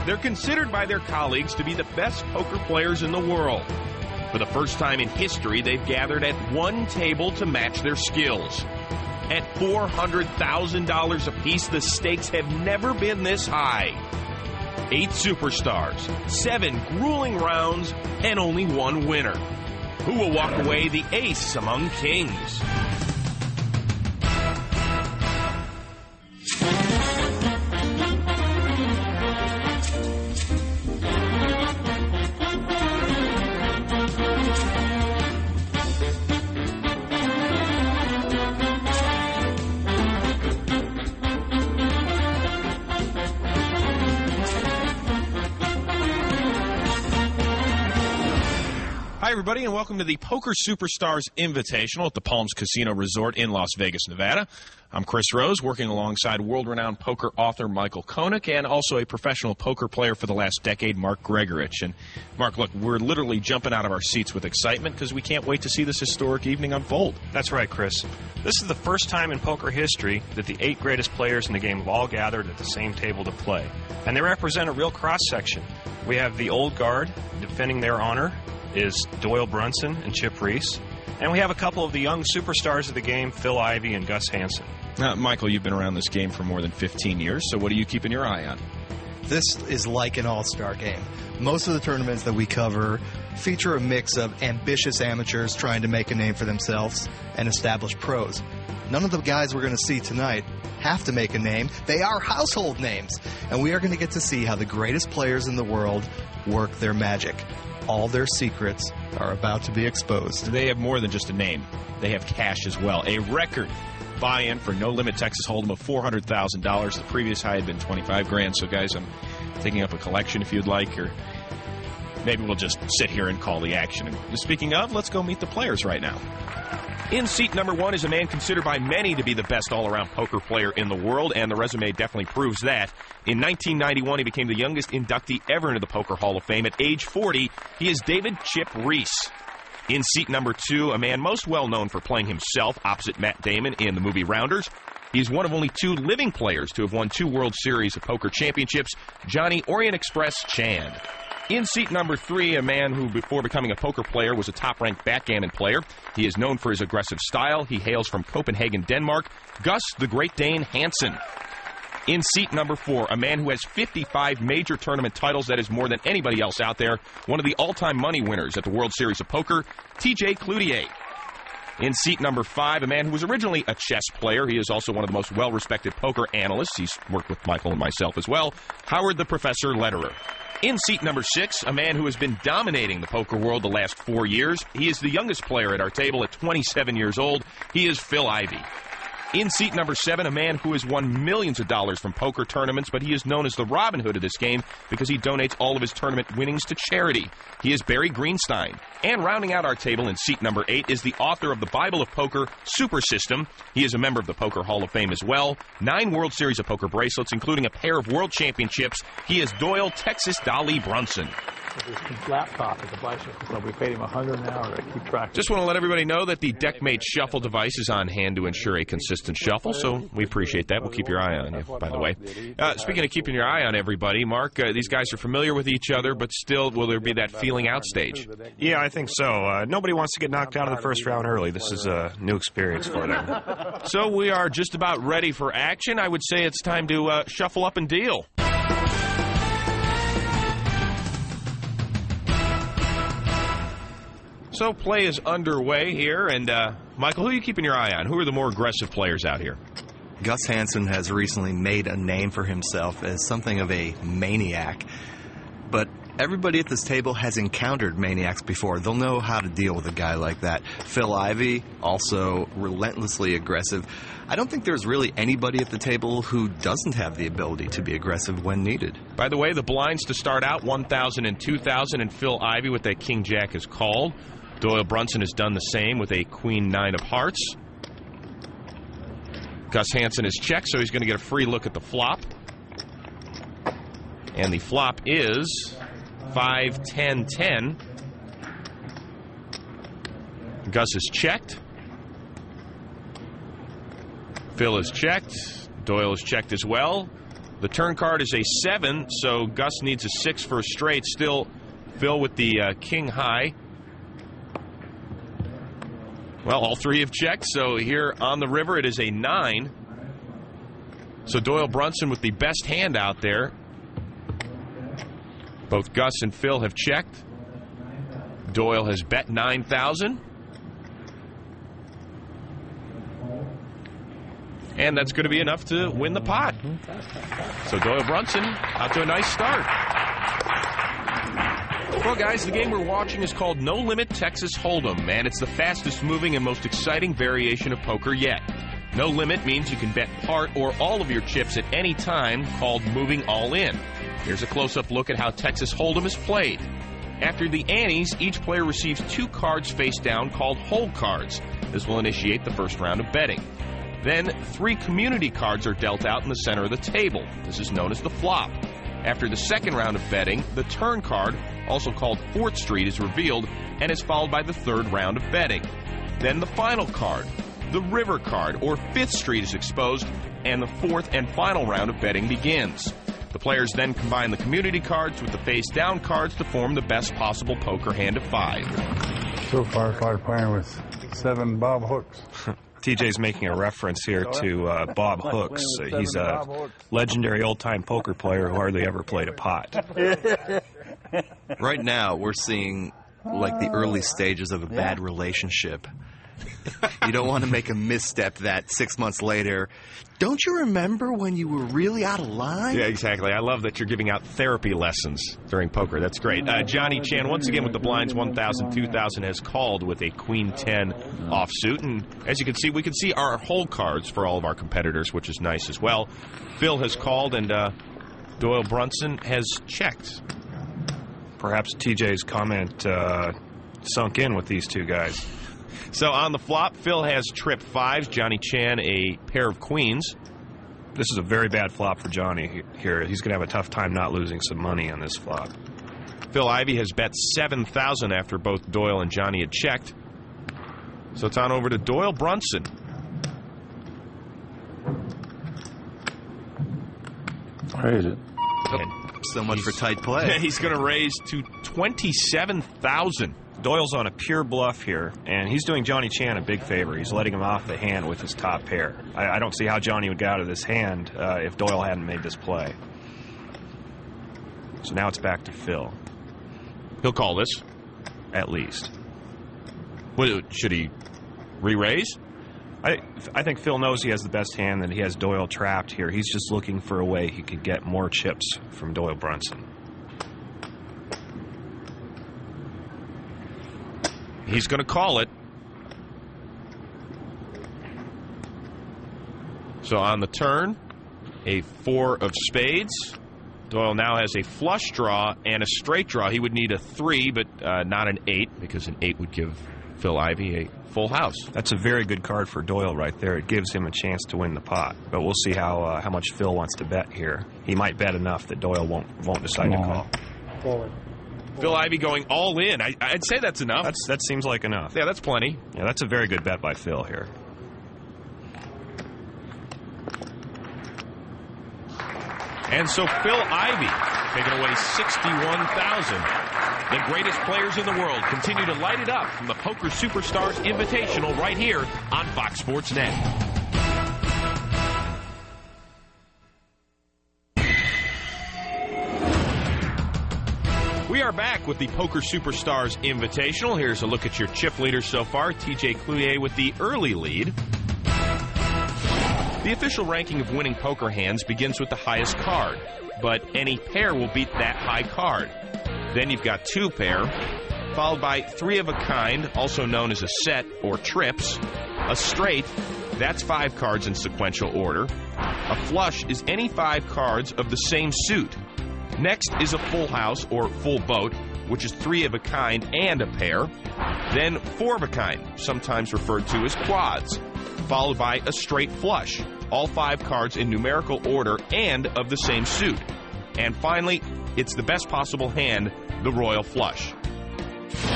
They're considered by their colleagues to be the best poker players in the world. For the first time in history, they've gathered at one table to match their skills. At $400,000 apiece, the stakes have never been this high. 8 superstars, 7 grueling rounds, and only one winner. Who will walk away the ace among kings? Hi, everybody, and welcome to the Poker Superstars Invitational at the Palms Casino Resort in Las Vegas, Nevada. I'm Chris Rose, working alongside world-renowned poker author Michael Koenig and also a professional poker player for the last decade, Mark Gregorich. And, Mark, look, we're literally jumping out of our seats with excitement because we can't wait to see this historic evening unfold. That's right, Chris. This is the first time in poker history that the 8 greatest players in the game have all gathered at the same table to play. And they represent a real cross-section. We have the old guard defending their honor is Doyle Brunson and Chip Reese. And we have a couple of the young superstars of the game, Phil Ivey and Gus Hansen. Michael, you've been around this game for more than 15 years, so what are you keeping your eye on? This is like an all-star game. Most of the tournaments that we cover feature a mix of ambitious amateurs trying to make a name for themselves and established pros. None of the guys we're going to see tonight have to make a name. They are household names. And we are going to get to see how the greatest players in the world work their magic. All their secrets are about to be exposed. They have more than just a name. They have cash as well. A record buy-in for No Limit Texas Hold'em of $400,000. The previous high had been $25,000. So, guys, I'm taking up a collection if you'd like, or maybe we'll just sit here and call the action. And speaking of, let's go meet the players right now. In seat number 1 is a man considered by many to be the best all-around poker player in the world, and the resume definitely proves that. In 1991, he became the youngest inductee ever into the Poker Hall of Fame. At age 40, he is David Chip Reese. In seat number 2, a man most well known for playing himself opposite Matt Damon in the movie Rounders. He is one of only 2 living players to have won 2 World Series of Poker Championships, Johnny Orient Express Chand. In seat number 3, a man who, before becoming a poker player, was a top-ranked backgammon player. He is known for his aggressive style. He hails from Copenhagen, Denmark, Gus the Great Dane Hansen. In seat number 4, a man who has 55 major tournament titles, that is more than anybody else out there, one of the all-time money winners at the World Series of Poker, TJ Cloutier. In seat number 5, a man who was originally a chess player. He is also one of the most well-respected poker analysts. He's worked with Michael and myself as well, Howard the Professor Lederer. In seat number 6, a man who has been dominating the poker world the last 4 years. He is the youngest player at our table at 27 years old. He is Phil Ivey. In seat number 7, a man who has won millions of dollars from poker tournaments, but he is known as the Robin Hood of this game because he donates all of his tournament winnings to charity. He is Barry Greenstein. And rounding out our table in seat number 8 is the author of the Bible of Poker, Super System. He is a member of the Poker Hall of Fame as well. 9 World Series of Poker bracelets, including a pair of World Championships. He is Doyle Texas Dolly Brunson. His laptop at the bicycle, so we paid him $100 an hour to keep track. Just want to let everybody know that the DeckMate Shuffle device is on hand to ensure a consistent shuffle, so we appreciate that. We'll keep your eye on you, by the way. Speaking of keeping your eye on everybody, Mark, these guys are familiar with each other, but still, will there be that feeling out stage? Yeah, I think so. Nobody wants to get knocked out of the first round early. This is a new experience for them. So we are just about ready for action. I would say it's time to shuffle up and deal. So play is underway here, and Michael, who are you keeping your eye on? Who are the more aggressive players out here? Gus Hansen has recently made a name for himself as something of a maniac. But everybody at this table has encountered maniacs before. They'll know how to deal with a guy like that. Phil Ivey, also relentlessly aggressive. I don't think there's really anybody at the table who doesn't have the ability to be aggressive when needed. By the way, the blinds to start out, 1,000 and 2,000, and Phil Ivey with that King-Jack is called. Doyle Brunson has done the same with a Queen-9 of hearts. Gus Hansen is checked, so he's going to get a free look at the flop. And the flop is 5-10-10. Gus is checked. Phil is checked. Doyle is checked as well. The turn card is a 7, so Gus needs a 6 for a straight. Still, Phil with the king high. Well, all three have checked, so here on the river it is a 9. So Doyle Brunson with the best hand out there. Both Gus and Phil have checked. Doyle has bet 9,000. And that's going to be enough to win the pot. So Doyle Brunson out to a nice start. Well, guys, the game we're watching is called No Limit Texas Hold'em, and it's the fastest moving and most exciting variation of poker yet. No limit means you can bet part or all of your chips at any time, called moving all in. Here's a close-up look at how Texas Hold'em is played. After the antes, each player receives 2 cards face down called hold cards. This will initiate the first round of betting. Then 3 community cards are dealt out in the center of the table. This is known as the flop. After the second round of betting, the turn card, also called 4th Street, is revealed and is followed by the third round of betting. Then the final card, the river card, or 5th Street, is exposed, and the fourth and final round of betting begins. The players then combine the community cards with the face-down cards to form the best possible poker hand of 5. So far, it's like playing with 7 Bob Hooks. TJ's making a reference here to Bob Hooks. He's a legendary old-time poker player who hardly ever played a pot. Right now, we're seeing like the early stages of a bad relationship. You don't want to make a misstep that 6 months later. Don't you remember when you were really out of line? Yeah, exactly. I love that you're giving out therapy lessons during poker. That's great. Johnny Chan, once again with the blinds, 1,000, 2,000, has called with a Queen 10 offsuit. And as you can see, we can see our hold cards for all of our competitors, which is nice as well. Phil has called, and Doyle Brunson has checked. Perhaps TJ's comment sunk in with these two guys. So on the flop, Phil has trip 5s, Johnny Chan a pair of queens. This is a very bad flop for Johnny here. He's going to have a tough time not losing some money on this flop. Phil Ivey has bet 7,000 after both Doyle and Johnny had checked. So it's on over to Doyle Brunson. Raise it. So much for tight play. He's going to raise to 27,000. Doyle's on a pure bluff here, and he's doing Johnny Chan a big favor. He's letting him off the hand with his top pair. I don't see how Johnny would get out of this hand if Doyle hadn't made this play. So now it's back to Phil. He'll call this. At least. Well, should he re-raise? I think Phil knows he has the best hand, and he has Doyle trapped here. He's just looking for a way he could get more chips from Doyle Brunson. He's going to call it. So on the turn, a 4 of spades. Doyle now has a flush draw and a straight draw. He would need a 3, but not an 8, because an 8 would give Phil Ivey a full house. That's a very good card for Doyle right there. It gives him a chance to win the pot. But we'll see how much Phil wants to bet here. He might bet enough that Doyle won't decide to call. Forward. Phil Ivey going all in. I'd say that's enough. That seems like enough. Yeah, that's plenty. Yeah, that's a very good bet by Phil here. And so Phil Ivey taking away 61,000. The greatest players in the world continue to light it up from the Poker Superstars Invitational right here on Fox Sports Net. We are back with the Poker Superstars Invitational. Here's a look at your chip leaders so far. TJ Cloutier with the early lead. The official ranking of winning poker hands begins with the highest card, but any pair will beat that high card. Then you've got 2 pair, followed by 3 of a kind, also known as a set or trips. A straight, that's 5 cards in sequential order. A flush is any 5 cards of the same suit. Next is a full house or full boat, which is 3 of a kind and a pair. Then 4 of a kind, sometimes referred to as quads, followed by a straight flush, all 5 cards in numerical order and of the same suit. And finally, it's the best possible hand, the royal flush.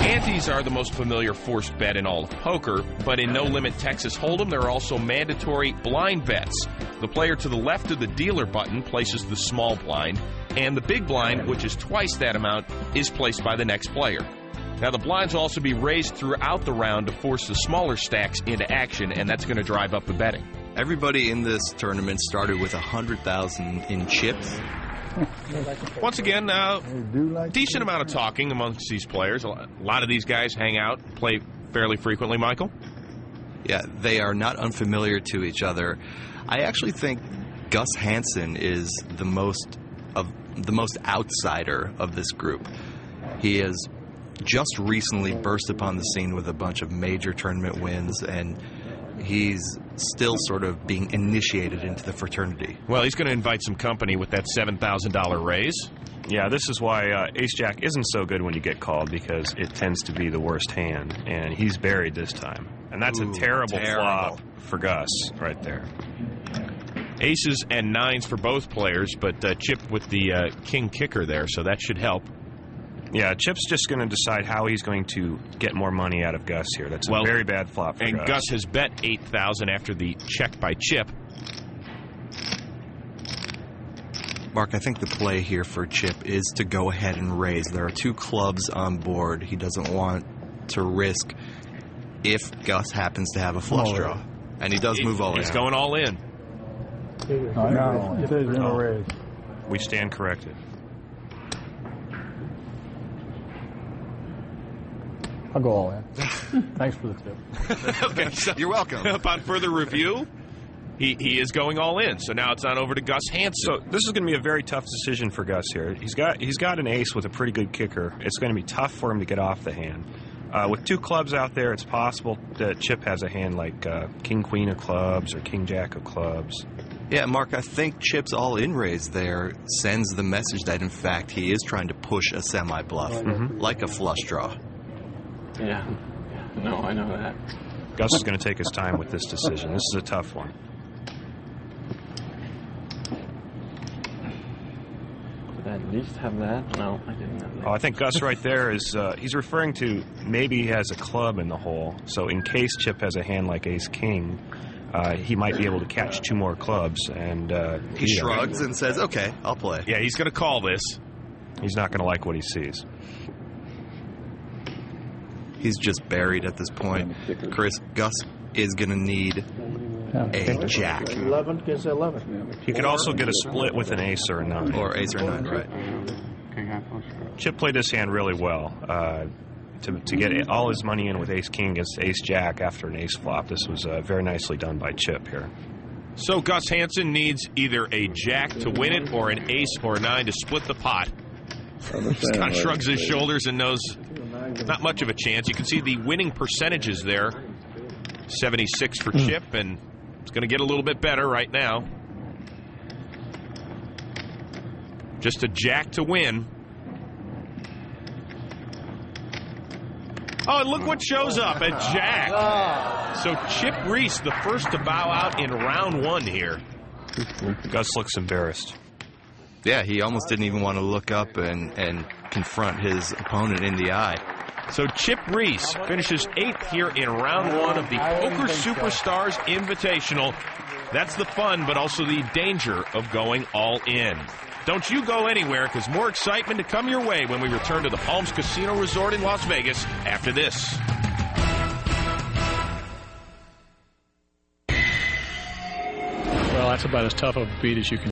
Antes are the most familiar forced bet in all of poker, but in No Limit Texas Hold'em, there are also mandatory blind bets. The player to the left of the dealer button places the small blind, and the big blind, which is twice that amount, is placed by the next player. Now, the blinds will also be raised throughout the round to force the smaller stacks into action, and that's going to drive up the betting. Everybody in this tournament started with $100,000 in chips. Once again, decent amount of talking amongst these players. A lot of these guys hang out, play fairly frequently, Michael. Yeah, they are not unfamiliar to each other. I actually think Gus Hansen is the most outsider of this group. He has just recently burst upon the scene with a bunch of major tournament wins, and he's still sort of being initiated into the fraternity. Well, he's going to invite some company with that $7,000 raise. Yeah, this is why Ace-Jack isn't so good when you get called, because it tends to be the worst hand, and he's buried this time. And that's a terrible flop for Gus right there. Aces and nines for both players, but Chip with the king kicker there, so that should help. Yeah, Chip's just going to decide how he's going to get more money out of Gus here. That's a very bad flop for Gus. And Gus has bet $8,000 after the check by Chip. Mark, I think the play here for Chip is to go ahead and raise. There are two clubs on board. He doesn't want to risk if Gus happens to have a flush draw. And he does move all in. He's going all in. We stand corrected. I'll go all in. Thanks for the tip. Okay, so you're welcome. Upon further review, he is going all in. So now it's on over to Gus Hansen. So this is going to be a very tough decision for Gus here. He's got an ace with a pretty good kicker. It's going to be tough for him to get off the hand. With two clubs out there, it's possible that Chip has a hand like King Queen of clubs or King Jack of clubs. Yeah, Mark, I think Chip's all-in raise there sends the message that, in fact, he is trying to push a semi-bluff, like a flush draw. Yeah. No, I know that. Gus is going to take his time with this decision. This is a tough one. Did I at least have that? No, I didn't have that. Oh, I think Gus right there is, he's referring to maybe he has a club in the hole. So in case Chip has a hand like ace-king, he might be able to catch two more clubs. And he shrugs and says, okay, I'll play. Yeah, he's going to call this. He's not going to like what he sees. He's just buried at this point. Chris, Gus is going to need a jack. 11 gives 11. He could also get a split with an ace or a nine. Or ace or nine, right. Chip played this hand really well. To get all his money in with ace-king against ace-jack after an ace flop, this was very nicely done by Chip here. So Gus Hansen needs either a jack to win it or an ace or a nine to split the pot. Scott shrugs his shoulders and knows not much of a chance. You can see the winning percentages there. 76 for Chip, and it's going to get a little bit better right now. Just a jack to win. Oh, and look what shows up, a jack. So Chip Reese, the first to bow out in round one here. Gus looks embarrassed. Yeah, he almost didn't even want to look up and confront his opponent in the eye. So Chip Reese finishes 8th here in round one of the Poker Superstars Invitational. That's the fun, but also the danger of going all in. Don't you go anywhere, because more excitement to come your way when we return to the Palms Casino Resort in Las Vegas after this. Well, that's about as tough of a beat as you can